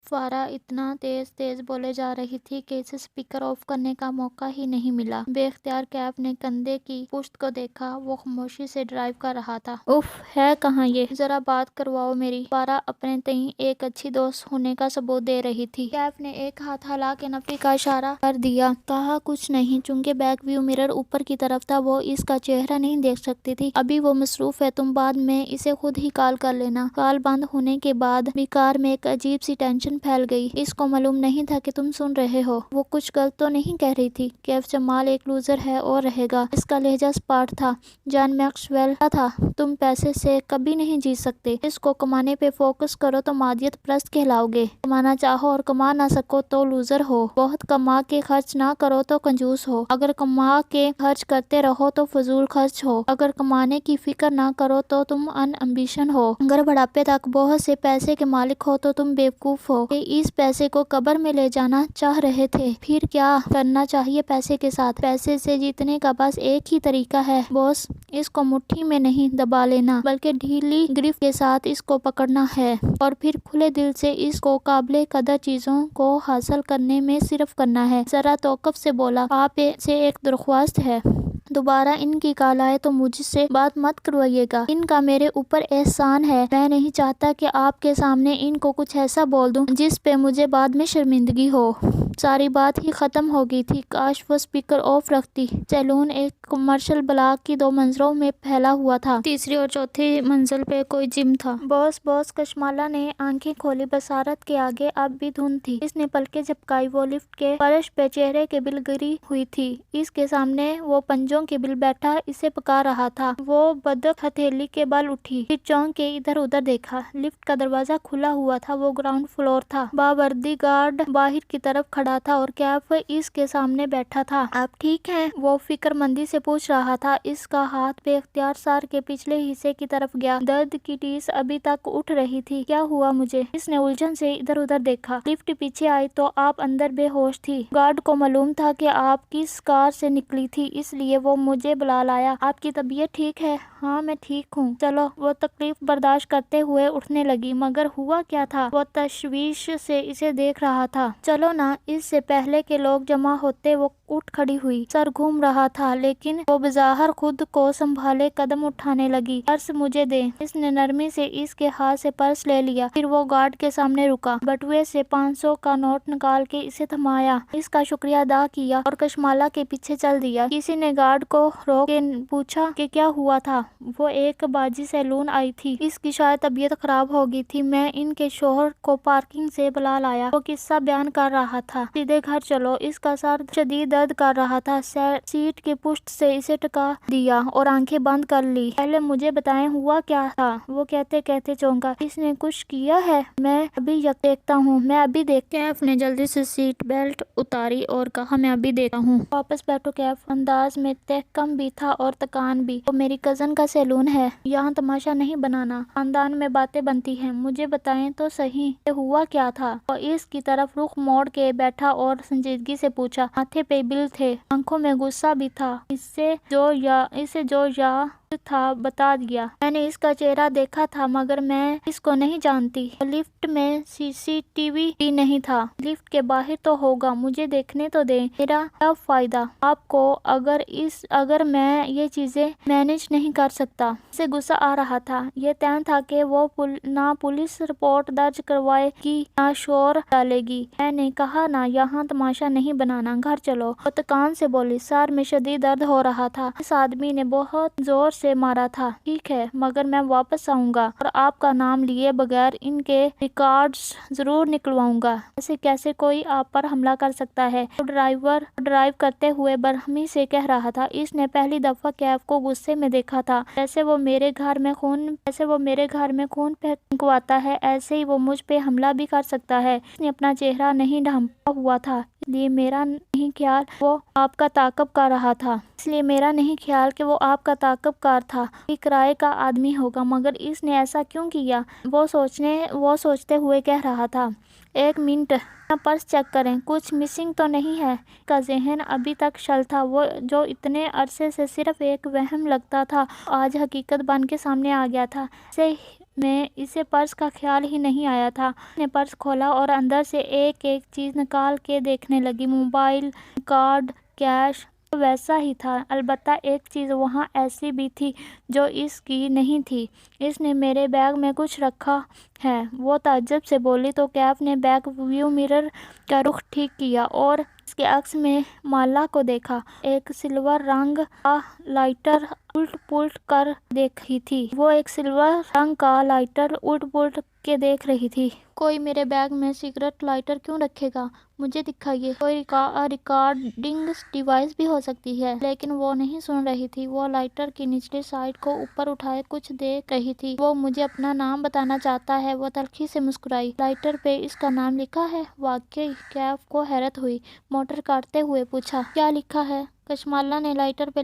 فارا اتنا تیز تیز بولے جا رہی تھی کہ اسے اسپیکر آف کرنے کا موقع ہی نہیں ملا۔ بے اختیار کیف نے کندھے کی پشت کو دیکھا، وہ خاموشی سے ڈرائیو کر رہا تھا۔ اف، ہے کہاں یہ؟ ذرا بات کرواؤ میری۔ فارا اپنے تئیں ایک اچھی دوست ہونے کا ثبوت دے رہی تھی۔ کیف نے ایک ہاتھ ہلا کے نفی کا اشارہ کر دیا۔ کہا کچھ نہیں۔ چونکہ بیک ویو مرر اوپر کی طرف تھا، وہ اس کا چہرہ نہیں دیکھ سکتی تھی۔ ابھی وہ مصروف ہے، تم بعد میں اسے خود ہی کال کر لینا۔ کال بند ہونے کے بعد بھی کار میں ایک عجیب سی ٹینشن پھیل گئی۔ اس کو معلوم نہیں تھا کہ تم سن رہے ہو۔ وہ کچھ غلط تو نہیں کہہ رہی تھی؟ کیف جمال ایک لوزر ہے اور رہے گا۔ اس کا لہجہ سپاٹ تھا۔ جان میکسویل کا تھا، تم پیسے سے کبھی نہیں جیت سکتے۔ اس کو کمانے پہ فوکس کرو تو مادیت پرست کہلاؤ گے۔ کمانا چاہو اور کما نہ سکو تو لوزر ہو۔ بہت کما کے خرچ نہ کرو تو کنجوس ہو۔ اگر کما کے خرچ کرتے رہو تو فضول خرچ ہو۔ اگر کمانے کی فکر نہ کرو تو تم ان ایمبیشن ہو۔ اگر بڑھاپے تک بہت سے پیسے کے مالک ہو تو تم بیوقوف ہو کہ اس پیسے کو قبر میں لے جانا چاہ رہے تھے۔ پھر کیا کرنا چاہیے پیسے کے ساتھ؟ پیسے سے جیتنے کا بس ایک ہی طریقہ ہے بوس، اس کو مٹھی میں نہیں دبا لینا بلکہ ڈھیلی گرفت کے ساتھ اس کو پکڑنا ہے اور پھر کھلے دل سے اس کو قابل قدر چیزوں کو حاصل کرنے میں صرف کرنا ہے۔ ذرا توقف سے بولا، آپ سے ایک درخواست ہے۔ دوبارہ ان کی کال آئے تو مجھ سے بات مت کروائیے گا۔ ان کا میرے اوپر احسان ہے۔ میں نہیں چاہتا کہ آپ کے سامنے ان کو کچھ ایسا بول دوں جس پہ مجھے بعد میں شرمندگی ہو۔ ساری بات ہی ختم ہو گئی تھی کاش وہ اسپیکر آف رکھتی۔ سیلون ایک کمرشل بلاک کی 2 منزلوں میں پھیلا ہوا تھا۔ تیسری اور چوتھی منزل پہ کوئی جم تھا۔ بوس کشمالا نے آنکھیں کھولی۔ بصارت کے آگے اب بھی دھند تھی۔ اس نے پلکیں جھپکائی۔ وہ لفٹ کے فرش پہ چہرے کے بل گری ہوئی تھی۔ اس کے سامنے وہ پنجوں کے بل بیٹھا اسے پکار رہا تھا۔ وہ بدک ہتھیلی کے بل اٹھی، پھر چونک کے ادھر ادھر دیکھا۔ لفٹ کا دروازہ کھلا ہوا تھا۔ وہ گراؤنڈ فلور تھا۔ باوردی گارڈ باہر کی طرف کھڑا تھا اور کیف اس کے سامنے بیٹھا تھا۔ آپ ٹھیک ہیں؟ وہ فکر مندی سے پوچھ رہا تھا۔ اس کا ہاتھ بے اختیار سر کے پچھلے حصے کی طرف گیا۔ درد کی ٹیس ابھی تک اٹھ رہی تھی۔ کیا ہوا مجھے؟ اس نے الجھن سے ادھر ادھر دیکھا۔ لفٹ پیچھے آئی تو آپ اندر بے ہوش تھی۔ گارڈ کو معلوم تھا کہ آپ کس کار سے نکلی تھی، اس لیے وہ مجھے بلا لایا۔ آپ کی طبیعت ٹھیک ہے؟ ہاں میں ٹھیک ہوں۔ چلو۔ وہ تکلیف برداشت کرتے ہوئے اٹھنے لگی۔ مگر ہوا کیا تھا؟ وہ تشویش سے اسے دیکھ رہا تھا۔ چلو نا۔ اس سے پہلے کہ لوگ جمع ہوتے وہ اٹھ کھڑی ہوئی۔ سر گھوم رہا تھا لیکن وہ بظاہر خود کو سنبھالے قدم اٹھانے لگی۔ پرس مجھے دیں۔ اس نے نرمی سے اس کے ہاتھ سے پرس لے لیا۔ پھر وہ گارڈ کے سامنے رکا، بٹوے سے 500 کا نوٹ نکال کے اسے تھمایا، اس کا شکریہ ادا کیا اور کشمالا کے پیچھے چل دیا۔ کسی نے گارڈ کو روک کے پوچھا کہ کیا ہوا تھا؟ وہ ایک باجی سیلون آئی تھی، اس کی شاید طبیعت خراب ہو گئی تھی، میں ان کے شوہر کو پارکنگ سے بلا لایا۔ وہ قصہ بیان کر رہا تھا۔ سیدھے گھر چلو۔ اس کا سر شدید درد کر رہا تھا۔ سیٹ کی پشت سے اسے ٹکا دیا اور آنکھیں بند کر لی۔ پہلے مجھے بتائیں ہوا کیا تھا؟ وہ کہتے کہتے چونکا۔ اس نے کچھ کیا ہے؟ میں ابھی دیکھتا ہوں، میں ابھی کیف نے جلدی سے سیٹ بیلٹ اتاری اور کہا میں ابھی دیکھتا ہوں۔ واپس بیٹھو کیف۔ انداز میں تحکم بھی تھا اور تکان بھی۔ وہ میری کزن کا سیلون ہے، یہاں تماشا نہیں بنانا، خاندان میں باتیں بنتی ہیں، مجھے بتائیں تو صحیح کہ ہوا کیا تھا؟ وہ اس کی طرف رخ موڑ کے بیٹھا اور سنجیدگی سے پوچھا۔ ماتھے پہ بل تھے، آنکھوں میں غصہ بھی تھا۔ اسے جو یاد تھا بتا دیا۔ میں نے اس کا چہرہ دیکھا تھا مگر میں اس کو نہیں جانتی۔ لفٹ میں CCTV بھی نہیں تھا۔ لفٹ کے باہر تو ہوگا، مجھے دیکھنے تو دیں۔ میرا کیا فائدہ آپ کو اگر میں یہ چیزیں مینج نہیں کر سکتا؟ اسے غصہ آ رہا تھا۔ یہ طے تھا کہ وہ نہ پولیس رپورٹ درج کروائے گی نہ شور ڈالے گی۔ میں نے کہا نا یہاں تماشا نہیں بنانا، گھر چلو۔ وہ تکان سے بولی۔ سر میں شدید درد ہو رہا تھا، اس آدمی نے بہت زور سے مارا تھا۔ ٹھیک ہے مگر میں واپس آؤں گا اور آپ کا نام لیے بغیر ان کے ریکارڈز ضرور نکلواؤں گا۔ ایسے کیسے کوئی آپ پر حملہ کر سکتا ہے؟ وہ ڈرائیو کرتے ہوئے برہمی سے کہہ رہا تھا۔ اس نے پہلی دفعہ کیف کو غصے میں دیکھا تھا۔ جیسے وہ میرے گھر میں خون پھینکواتا ہے ایسے ہی وہ مجھ پہ حملہ بھی کر سکتا ہے۔ اس نے اپنا چہرہ نہیں ڈھانپا ہوا تھا، اس لیے میرا نہیں خیال وہ آپ کا تعاقب کار تھا۔ یہ کرائے کا آدمی ہوگا مگر اس نے ایسا کیوں کیا؟ وہ سوچتے ہوئے کہہ رہا تھا۔ ایک منٹ، اپنا پرس چیک کریں، کچھ مسنگ تو نہیں ہے؟ اس کا ذہن ابھی تک شل تھا۔ وہ جو اتنے عرصے سے صرف ایک وہم لگتا تھا آج حقیقت بن کے سامنے آ گیا تھا۔ اسے میں اسے پرس کا خیال ہی نہیں آیا تھا۔ میں نے پرس کھولا اور اندر سے ایک ایک چیز نکال کے دیکھنے لگی۔ موبائل، کارڈ، کیش، ویسا ہی تھا، البتہ ایک چیز وہاں ایسی بھی تھی جو اس کی نہیں تھی۔ اس نے میرے بیگ میں کچھ رکھا ہے، وہ تعجب سے بولی تو کیف نے بیک ویو مرر کا رخ ٹھیک کیا اور اس کے عکس میں مالا کو دیکھا۔ ایک سلور رنگ کا لائٹر الٹ پلٹ کر دیکھ رہی تھی۔ وہ ایک سلور رنگ کا لائٹر الٹ پلٹ کے دیکھ رہی تھی۔ کوئی میرے بیگ میں سگریٹ لائٹر کیوں رکھے گا؟ مجھے دکھائیے۔ کوئی ریکارڈنگ ڈیوائس بھی ہو سکتی ہے، لیکن وہ نہیں سن رہی تھی۔ وہ لائٹر کی نچلی سائڈ کو اوپر اٹھائے کچھ دیکھ رہی تھی۔ وہ مجھے اپنا نام بتانا چاہتا ہے، وہ تلخی سے مسکرائی۔ لائٹر پہ اس کا نام لکھا ہے؟ واقعی؟ کیف کو حیرت ہوئی۔ موٹر کاٹتے ہوئے پوچھا، کیا لکھا ہے؟ کشمالہ نے لائٹر پہ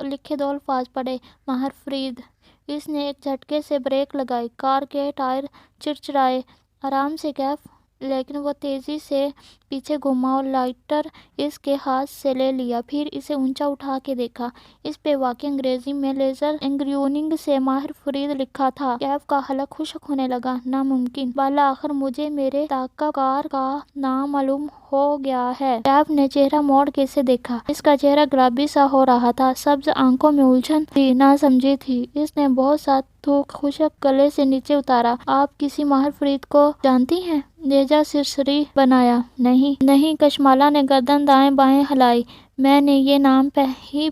لکھے 2 الفاظ پڑھے، ماہر فرید۔ اس نے ایک جھٹکے سے بریک لگائی، کار کے ٹائر چرچرائے۔ آرام سے کیف۔ لیکن وہ تیزی سے پیچھے گھوما اور لائٹر اس کے ہاتھ سے لے لیا، پھر اسے اونچا اٹھا کے دیکھا۔ اس پہ واقعی انگریزی میں لیزر انگریونگ سے ماہر فرید لکھا تھا۔ کیف کا حلق خشک ہونے لگا۔ ناممکن! بالآخر مجھے میرے طاقہ کار کا نام معلوم ہو گیا ہے۔ کیف نے چہرہ موڑ کے اسے دیکھا۔ اس کا چہرہ گلابی سا ہو رہا تھا، سبز آنکھوں میں الجھن تھی، ناسمجھی تھی۔ اس نے بہت سا تھوک خشک گلے سے نیچے اتارا۔ آپ کسی ماہر فرید کو جانتی ہیں؟ لہجہ سرسری بنایا۔ نہیں۔ کشمالہ نے گردن دائیں بائیں ہلائی۔ میں نے یہ نام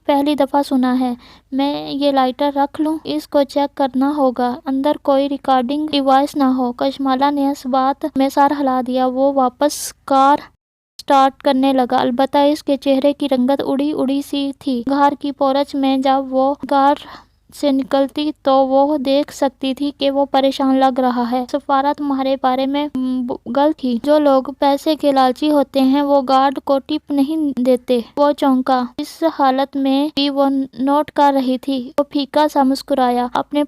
پہلی دفعہ سنا ہے۔ میں یہ لائٹر رکھ لوں؟ اس کو چیک کرنا ہوگا، اندر کوئی ریکارڈنگ ڈیوائس نہ ہو۔ کشمالہ نے اس بات میں سر ہلا دیا۔ وہ واپس کار سٹارٹ کرنے لگا، البتہ اس کے چہرے کی رنگت اڑی سی تھی۔ گھر کی پورچ میں جب وہ گھر سے نکلتی تو وہ دیکھ سکتی تھی کہ وہ پریشان لگ رہا ہے۔ سفارہ تمہارے بارے میں غلط تھی۔ جو لوگ پیسے کے لالچی ہوتے ہیں وہ گارڈ کو ٹپ نہیں دیتے۔ وہ چونکا۔ اس حالت میں بھی وہ نوٹ کر رہی تھی۔ وہ پھیکا سا مسکرایا۔ اپنے